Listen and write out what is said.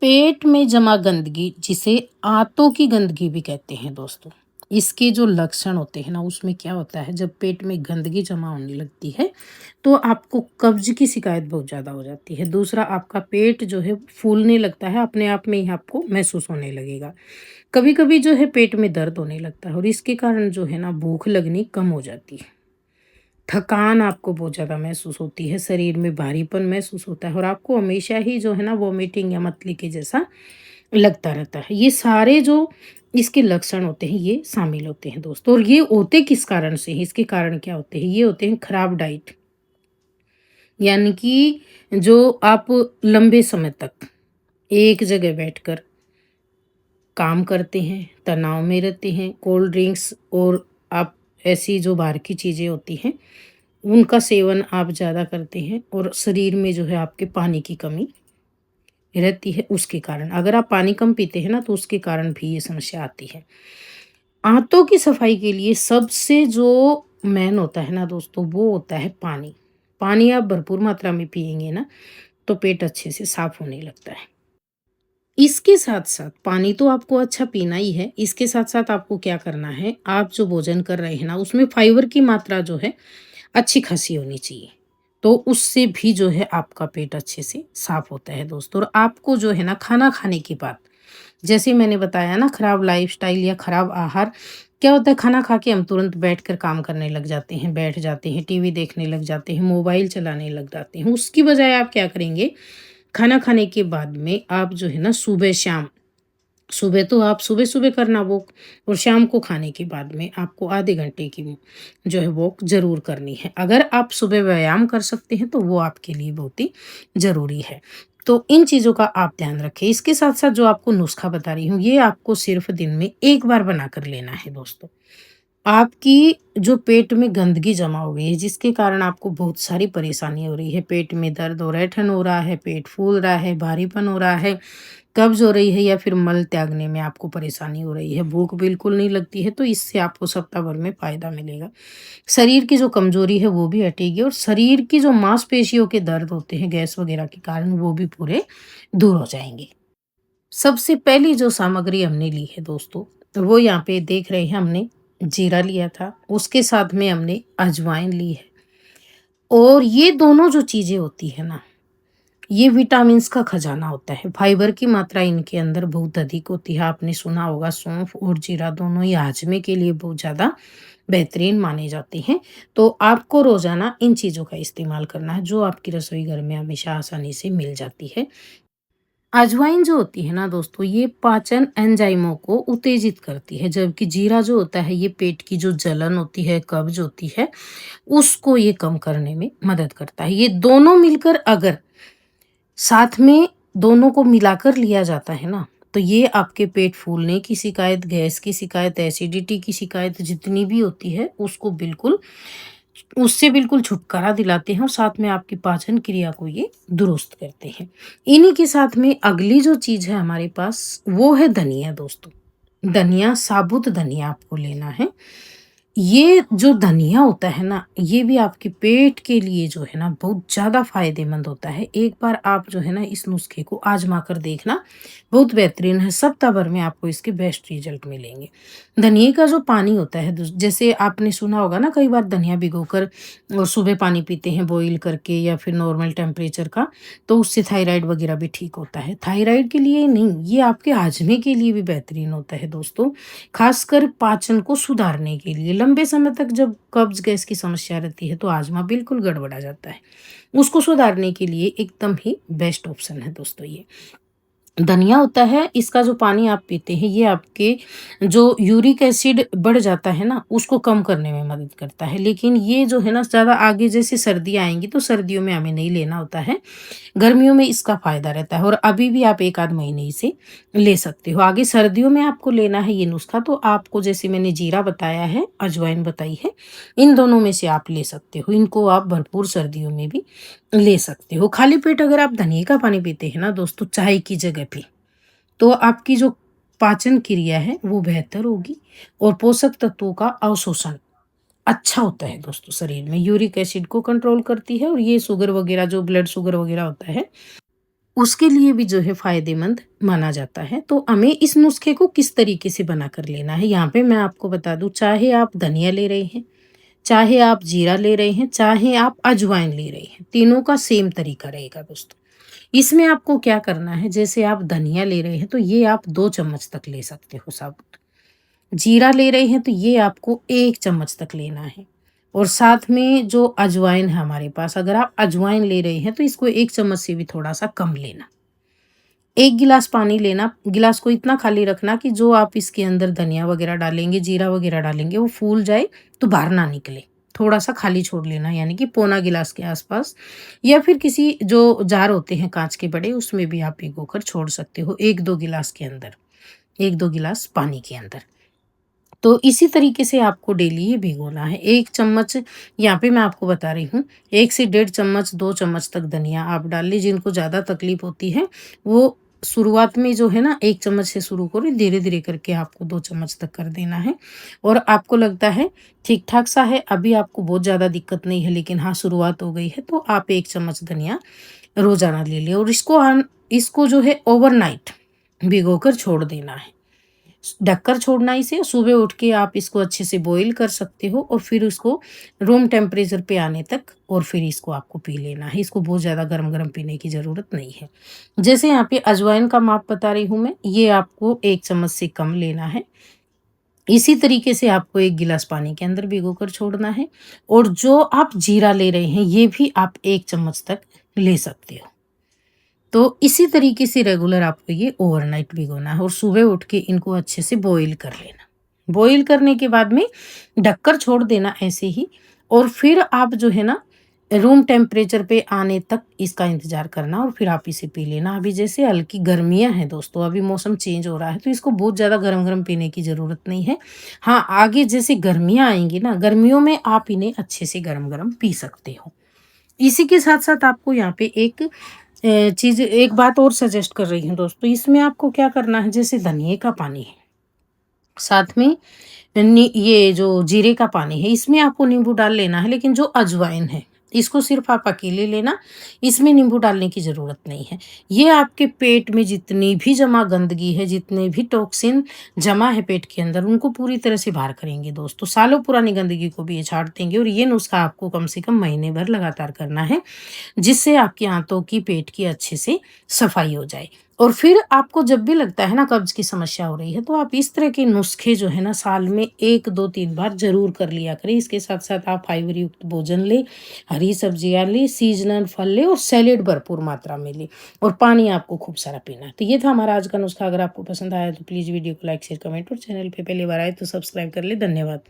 पेट में जमा गंदगी जिसे आंतों की गंदगी भी कहते हैं दोस्तों। इसके जो लक्षण होते हैं ना उसमें क्या होता है, जब पेट में गंदगी जमा होने लगती है तो आपको कब्ज की शिकायत बहुत ज़्यादा हो जाती है। दूसरा, आपका पेट जो है फूलने लगता है, अपने आप में ही आपको महसूस होने लगेगा। कभी कभी जो है पेट में दर्द होने लगता है और इसके कारण जो है ना भूख लगनी कम हो जाती है। थकान आपको बहुत ज़्यादा महसूस होती है, शरीर में भारीपन महसूस होता है और आपको हमेशा ही जो है ना वॉमिटिंग या मतली के जैसा लगता रहता है। ये सारे जो इसके लक्षण होते हैं ये शामिल होते हैं दोस्तों। और ये होते किस कारण से हैं? इसके कारण क्या होते हैं? ये होते हैं खराब डाइट, यानी कि जो आप लंबे समय तक एक जगह बैठकर काम करते हैं, तनाव में रहते हैं, कोल्ड ड्रिंक्स और आप ऐसी जो बाहर की चीज़ें होती हैं उनका सेवन आप ज़्यादा करते हैं और शरीर में जो है आपके पानी की कमी रहती है उसके कारण। अगर आप पानी कम पीते हैं ना तो उसके कारण भी ये समस्या आती है। आंतों की सफाई के लिए सबसे जो मेन होता है ना दोस्तों वो होता है पानी। पानी आप भरपूर मात्रा में पिएंगे ना तो पेट अच्छे से साफ होने लगता है। इसके साथ-साथ पानी तो आपको अच्छा पीना ही है, इसके साथ-साथ आपको क्या करना है, आप जो भोजन कर रहे हैं ना, उसमें फाइबर की मात्रा जो है, अच्छी खासी होनी चाहिए। तो उससे भी जो है आपका पेट अच्छे से साफ होता है दोस्तों। और आपको जो है ना खाना खाने के बाद, जैसे मैंने बताया ना खराब लाइफ़स्टाइल या खराब आहार, क्या होता है खाना खा के हम तुरंत बैठकर काम करने लग जाते हैं, बैठ जाते हैं, टीवी देखने लग जाते हैं, मोबाइल चलाने लग जाते हैं। उसकी बजाय आप क्या करेंगे, खाना खाने के बाद में आप जो है ना सुबह-शाम, सुबह तो आप सुबह-सुबह करना वॉक और शाम को खाने के बाद में आपको आधे घंटे की जो है वॉक ज़रूर करनी है। अगर आप सुबह व्यायाम कर सकते हैं तो वो आपके लिए बहुत ही ज़रूरी है। तो इन चीज़ों का आप ध्यान रखें। इसके साथ-साथ जो आपको नुस्खा बता रही हूँ ये आपको सिर्फ़ दिन में 1 बार बनाकर लेना है दोस्तों। आपकी जो पेट में गंदगी जमा हो गई है जिसके कारण आपको बहुत सारी परेशानी हो रही है, पेट में दर्द हो रहा है, ठंड हो रहा है, पेट फूल रहा है, भारीपन हो रहा है, कब्ज़ हो रही है या फिर मल त्यागने में आपको परेशानी हो रही है, भूख बिल्कुल नहीं लगती है, तो इससे आपको सप्ताह भर में फ़ायदा मिलेगा। शरीर की जो कमज़ोरी है वो भी हटेगी और शरीर की जो मांसपेशियों के दर्द होते हैं गैस वग़ैरह के कारण वो भी पूरे दूर हो जाएँगे। सबसे पहली जो सामग्री हमने ली है दोस्तों, तो वो यहाँ पे देख रहे हैं हमने जीरा लिया था, उसके साथ में हमने अजवाइन ली है। और ये दोनों जो चीज़ें होती है ना, ये विटामिन्स का खजाना होता है। फाइबर की मात्रा इनके अंदर बहुत अधिक होती है। आपने सुना होगा सौंफ और जीरा दोनों ही हाजमे के लिए बहुत ज़्यादा बेहतरीन माने जाते हैं। तो आपको रोज़ाना इन चीज़ों का इस्तेमाल करना है जो आपकी रसोई घर में हमेशा आसानी से मिल जाती है। अजवाइन जो होती है ना दोस्तों ये पाचन एंजाइमों को उत्तेजित करती है, जबकि जीरा जो होता है ये पेट की जो जलन होती है, कब्ज होती है, उसको ये कम करने में मदद करता है। ये दोनों मिलकर अगर साथ में दोनों को मिलाकर लिया जाता है ना, तो ये आपके पेट फूलने की शिकायत, गैस की शिकायत, एसिडिटी की शिकायत जितनी भी होती है उसको बिल्कुल उससे बिल्कुल छुटकारा दिलाते हैं और साथ में आपकी पाचन क्रिया को ये दुरुस्त करते हैं। इन्हीं के साथ में अगली जो चीज़ है हमारे पास वो है धनिया दोस्तों। धनिया, साबुत धनिया आपको लेना है। ये जो धनिया होता है ना, ये भी आपके पेट के लिए जो है ना बहुत ज़्यादा फ़ायदेमंद होता है। एक बार आप जो है ना इस नुस्खे को आज़मा कर देखना, बहुत बेहतरीन है। सप्ताह भर में आपको इसके बेस्ट रिज़ल्ट मिलेंगे। धनिये का जो पानी होता है जैसे आपने सुना होगा ना कई बार धनिया भिगोकर और सुबह पानी पीते हैं बॉयल करके या फिर नॉर्मल टेम्परेचर का, तो उससे थायराइड वग़ैरह भी ठीक होता है। थायराइड के लिए नहीं, ये आपके हाजमे के लिए भी बेहतरीन होता है दोस्तों। खासकर पाचन को सुधारने के लिए लंबे समय तक जब कब्ज गैस की समस्या रहती है तो हाजमा बिल्कुल गड़बड़ा जाता है। उसको सुधारने के लिए एकदम ही बेस्ट ऑप्शन है दोस्तों ये। धनिया होता है, इसका जो पानी आप पीते हैं ये आपके जो यूरिक एसिड बढ़ जाता है ना उसको कम करने में मदद करता है। लेकिन ये जो है ना ज़्यादा आगे जैसे सर्दियाँ आएँगी तो सर्दियों में हमें नहीं लेना होता है। गर्मियों में इसका फ़ायदा रहता है और अभी भी आप 1 आध महीने इसे ले सकते हो। आगे सर्दियों में आपको लेना है ये नुस्खा तो आपको जैसे मैंने जीरा बताया है, अजवाइन बताई है, इन दोनों में से आप ले सकते हो। इनको आप भरपूर सर्दियों में भी ले सकते हो। खाली पेट अगर आप धनिये का पानी पीते हैं ना दोस्तों चाय की जगह पे, तो आपकी जो पाचन क्रिया है वो बेहतर होगी और पोषक तत्वों का अवशोषण अच्छा होता है दोस्तों शरीर में। यूरिक एसिड को कंट्रोल करती है और ये शुगर वगैरह जो ब्लड शुगर वगैरह होता है उसके लिए भी जो है फ़ायदेमंद माना जाता है। तो हमें इस नुस्खे को किस तरीके से बनाकर लेना है, यहाँ पे मैं आपको बता दूँ, चाहे आप धनिया ले रहे हैं, चाहे आप जीरा ले रहे हैं, चाहे आप अजवाइन ले रहे हैं, तीनों का सेम तरीका रहेगा दोस्तों। इसमें आपको क्या करना है, जैसे आप धनिया ले रहे हैं तो ये आप 2 चम्मच तक ले सकते हो साबुत। जीरा ले रहे हैं तो ये आपको 1 चम्मच तक लेना है। और साथ में जो अजवाइन है हमारे पास, अगर आप अजवाइन ले रहे हैं तो इसको 1 चम्मच से भी थोड़ा-सा कम लेना। 1 गिलास पानी लेना, गिलास को इतना खाली रखना कि जो आप इसके अंदर धनिया वगैरह डालेंगे, जीरा वगैरह डालेंगे, वो फूल जाए तो बाहर ना निकले। थोड़ा-सा खाली छोड़ लेना, यानी कि पौना गिलास के आस-पास, या फिर किसी जो जार होते हैं काँच के बड़े, उसमें भी आप भिगोकर छोड़ सकते हो 1-2 गिलास के अंदर, 1-2 गिलास पानी के अंदर। तो इसी तरीके से आपको डेली ये भिगोना है। 1 चम्मच, यहाँ पे मैं आपको बता रही हूँ, 1 से डेढ़ चम्मच, 2 चम्मच तक धनिया आप डाल लीजिए। जिनको ज़्यादा तकलीफ़ होती है, वो शुरुआत में जो है ना 1 चम्मच से शुरू करें, धीरे-धीरे करके आपको 2 चम्मच तक कर देना है। और आपको लगता है ठीक-ठाक सा है, अभी आपको बहुत ज़्यादा दिक्कत नहीं है, लेकिन हाँ, शुरुआत हो गई है, तो आप 1 चम्मच धनिया रोज़ाना ले लें। और इसको जो है ओवरनाइट भिगोकर छोड़ देना है। ढककर छोड़ना इसे, सुबह उठ के आप इसको अच्छे से बॉईल कर सकते हो और फिर उसको रूम टेम्परेचर पे आने तक, और फिर इसको आपको पी लेना है। इसको बहुत ज़्यादा गरम-गरम पीने की ज़रूरत नहीं है। जैसे यहाँ पे अजवाइन का माप बता रही हूँ मैं, ये आपको 1 चम्मच से कम लेना है। इसी तरीके से आपको 1 गिलास पानी के अंदर भिगोकर छोड़ना है। और जो आप जीरा ले रहे हैं, ये भी आप 1 चम्मच तक ले सकते हो। तो इसी तरीके से रेगुलर आपको ये ओवरनाइट भिगोना है और सुबह उठ के इनको अच्छे से बॉईल कर लेना। बॉईल करने के बाद में ढककर छोड़ देना ऐसे ही। और फिर आप जो है ना, रूम टेम्परेचर पे आने तक इसका इंतज़ार करना और फिर आप इसे पी लेना। अभी जैसे हल्की गर्मियाँ हैं दोस्तों, अभी मौसम चेंज हो रहा है, तो इसको बहुत ज़्यादा गरम-गरम पीने की ज़रूरत नहीं है। हाँ, आगे जैसे गर्मियाँ आएँगी ना, गर्मियों में आप इन्हें अच्छे से गरम-गरम पी सकते हो। इसी के साथ-साथ आपको यहाँ पे एक बात और सजेस्ट कर रही हूँ दोस्तों, इसमें आपको क्या करना है, जैसे धनिये का पानी है, साथ में ये जो जीरे का पानी है, इसमें आपको नींबू डाल लेना है। लेकिन जो अजवाइन है, इसको सिर्फ़ आप अकेले लेना, इसमें नींबू डालने की ज़रूरत नहीं है। ये आपके पेट में जितनी भी जमा गंदगी है, जितने भी टॉक्सिन जमा है पेट के अंदर, उनको पूरी तरह से बाहर करेंगे दोस्तों। सालों पुरानी गंदगी को भी ये छाँट देंगे। और ये नुस्खा आपको कम से कम महीने भर लगातार करना है, जिससे आपकी आंतों की, पेट की अच्छे से सफाई हो जाए। और फिर आपको जब भी लगता है ना कब्ज़ की समस्या हो रही है, तो आप इस तरह के नुस्खे जो है ना साल में 1, 2, 3 बार ज़रूर कर लिया करें। इसके साथ-साथ आप फाइबर युक्त भोजन लें, हरी सब्जियाँ लें, सीज़नल फल लें और सैलेड भरपूर मात्रा में लें। और पानी आपको खूब सारा पीना है। तो ये था हमारा आज का नुस्खा। अगर आपको पसंद आया तो प्लीज़ वीडियो को लाइक, शेयर, कमेंट, और चैनल पे पहली बार आए तो सब्सक्राइब कर लें। धन्यवाद।